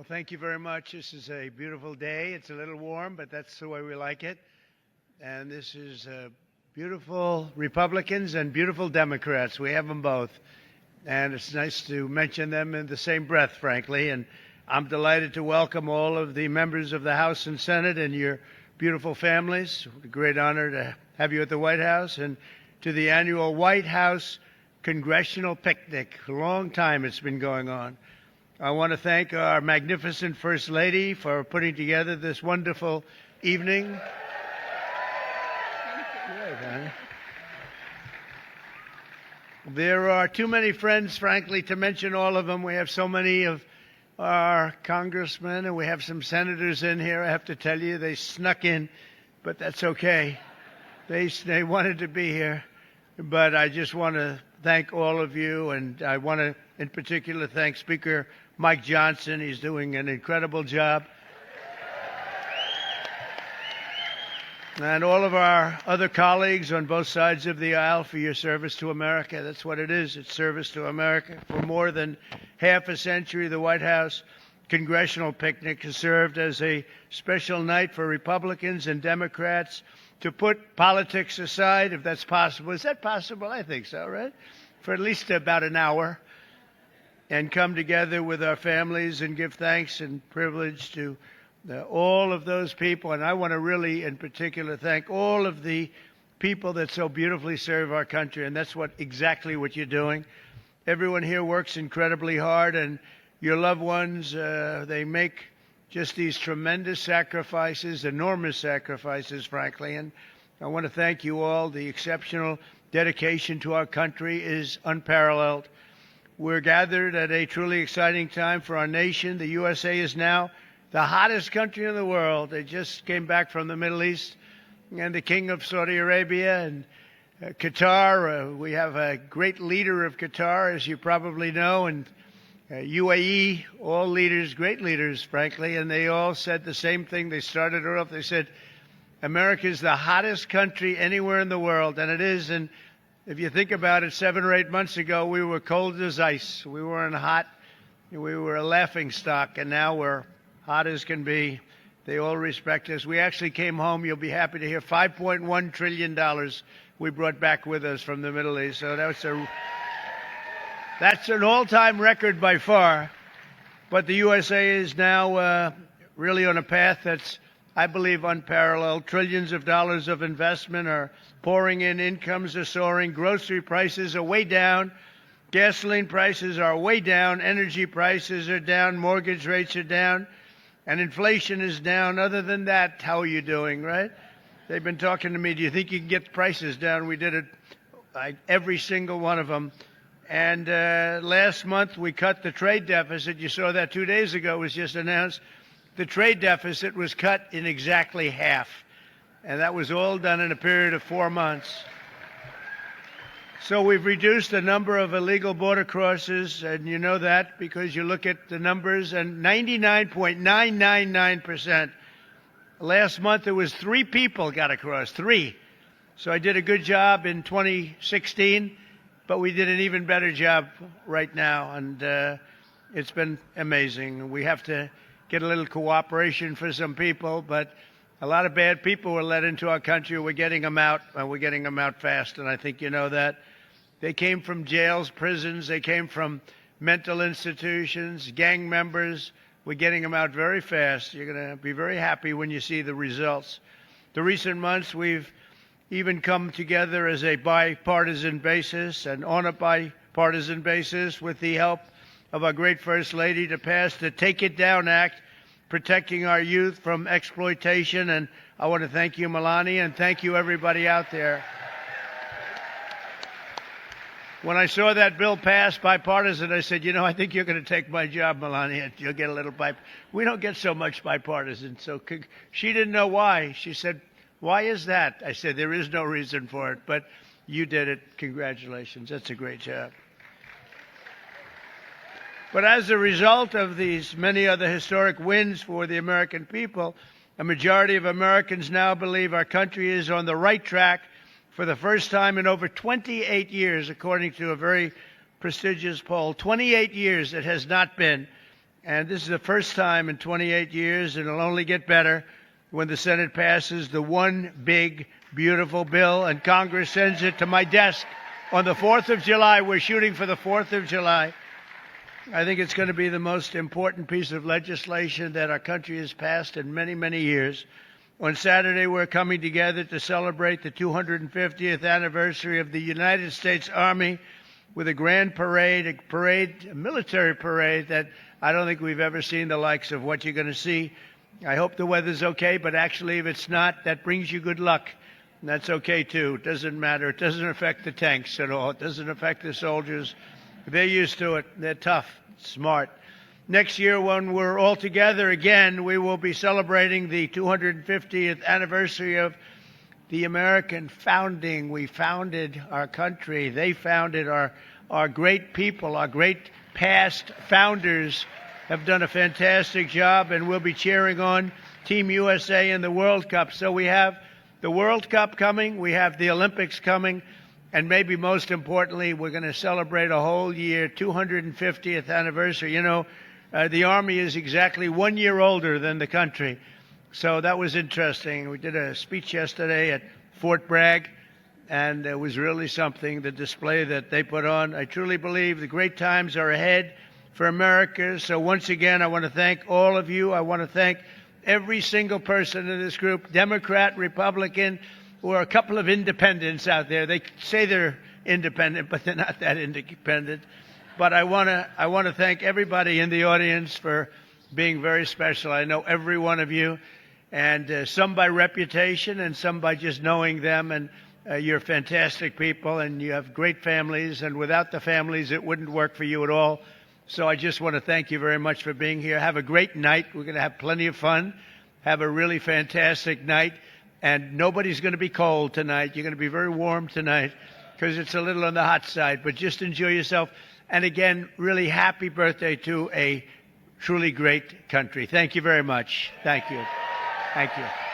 Thank you very much. This is a beautiful day. It's a little warm, but that's the way we like it. And this is beautiful Republicans and beautiful Democrats. We have them both. And it's nice to mention them in the same breath, frankly. And I'm delighted to welcome all of the members of the House and Senate and your beautiful families. It's a great honor to have you at the White House and to the annual White House Congressional Picnic. A long time it's been going on. I want to thank our magnificent First Lady for putting together this wonderful evening. There are too many friends, frankly, to mention all of them. We have so many of our congressmen, and we have some senators in here. I have to tell you, they snuck in, but that's okay. They wanted to be here. But I just want to thank all of you, and I want to, in particular, thank Speaker Mike Johnson. He's doing an incredible job. And all of our other colleagues on both sides of the aisle for your service to America. That's what it is. It's service to America. For more than half a century, the White House Congressional Picnic has served as a special night for Republicans and Democrats to put politics aside, if that's possible. Is that possible? I think so, right? For at least about an hour, and come together with our families and give thanks and privilege to all of those people. And I want to really, in particular, thank all of the people that so beautifully serve our country, and that's exactly what you're doing. Everyone here works incredibly hard, and your loved ones, they make just these tremendous sacrifices, enormous sacrifices, frankly. And I want to thank you all. The exceptional dedication to our country is unparalleled. We're gathered at a truly exciting time for our nation. The USA is now the hottest country in the world. They just came back from the Middle East, and the King of Saudi Arabia and Qatar. We have a great leader of Qatar, as you probably know, and UAE, all leaders, great leaders, frankly, and they all said the same thing. They started it off. They said, America is the hottest country anywhere in the world, and it is. And if you think about it, 7 or 8 months ago, we were cold as ice. We weren't hot. We were a laughing stock, and now we're hot as can be. They all respect us. We actually came home, you'll be happy to hear, $5.1 trillion we brought back with us from the Middle East. So that's an all-time record by far. But the USA is now really on a path that's, I believe, unparalleled. Trillions of dollars of investment are pouring in. Incomes are soaring. Grocery prices are way down. Gasoline prices are way down. Energy prices are down. Mortgage rates are down. And inflation is down. Other than that, how are you doing, right? They've been talking to me, do you think you can get prices down? We did it, every single one of them. And last month, we cut the trade deficit. You saw that 2 days ago. It was just announced. The trade deficit was cut in exactly half. And that was all done in a period of 4 months. So we've reduced the number of illegal border crosses, and you know that because you look at the numbers, and 99.999%. Last month, it was 3 people got across, 3. So I did a good job in 2016. But we did an even better job right now, and it's been amazing. We have to get a little cooperation for some people, but a lot of bad people were let into our country. We're getting them out, and we're getting them out fast, and I think you know that. They came from jails, prisons. They came from mental institutions, gang members. We're getting them out very fast. You're going to be very happy when you see the results. The recent months, we've even come together as a bipartisan basis and on a bipartisan basis with the help of our great First Lady to pass the Take It Down Act, protecting our youth from exploitation. And I want to thank you, Melania, and thank you, everybody out there. When I saw that bill pass bipartisan, I said, I think you're going to take my job, Melania. You'll get a little We don't get so much bipartisan. So she didn't know why. She said, why is that? I said, there is no reason for it, but you did it. Congratulations. That's a great job. But as a result of these many other historic wins for the American people, a majority of Americans now believe our country is on the right track for the first time in over 28 years, according to a very prestigious poll. 28 years it has not been. And this is the first time in 28 years, and it'll only get better when the Senate passes the one big, beautiful bill and Congress sends it to my desk on the 4th of July. We're shooting for the 4th of July. I think it's going to be the most important piece of legislation that our country has passed in many, many years. On Saturday, we're coming together to celebrate the 250th anniversary of the United States Army with a grand parade, a military parade that I don't think we've ever seen the likes of what you're going to see. I hope the weather's okay, but actually if it's not, that brings you good luck. And that's okay too. It doesn't matter. It doesn't affect the tanks at all. It doesn't affect the soldiers. They're used to it. They're tough, smart. Next year, when we're all together again, we will be celebrating the 250th anniversary of the American founding. We founded our country. They founded our great people, our great past founders have done a fantastic job, and we'll be cheering on Team USA in the World Cup. So we have the World Cup coming, we have the Olympics coming, and maybe most importantly, we're going to celebrate a whole year, 250th anniversary. You know, the Army is exactly 1 year older than the country. So that was interesting. We did a speech yesterday at Fort Bragg, and it was really something, the display that they put on. I truly believe the great times are ahead for America. So once again, I want to thank all of you. I want to thank every single person in this group, Democrat, Republican, or a couple of independents out there. They say they're independent, but they're not that independent. But I want to thank everybody in the audience for being very special. I know every one of you, and some by reputation and some by just knowing them. And you're fantastic people, and you have great families. And without the families, it wouldn't work for you at all. So I just want to thank you very much for being here. Have a great night. We're going to have plenty of fun. Have a really fantastic night. And nobody's going to be cold tonight. You're going to be very warm tonight because it's a little on the hot side. But just enjoy yourself. And again, really happy birthday to a truly great country. Thank you very much. Thank you. Thank you.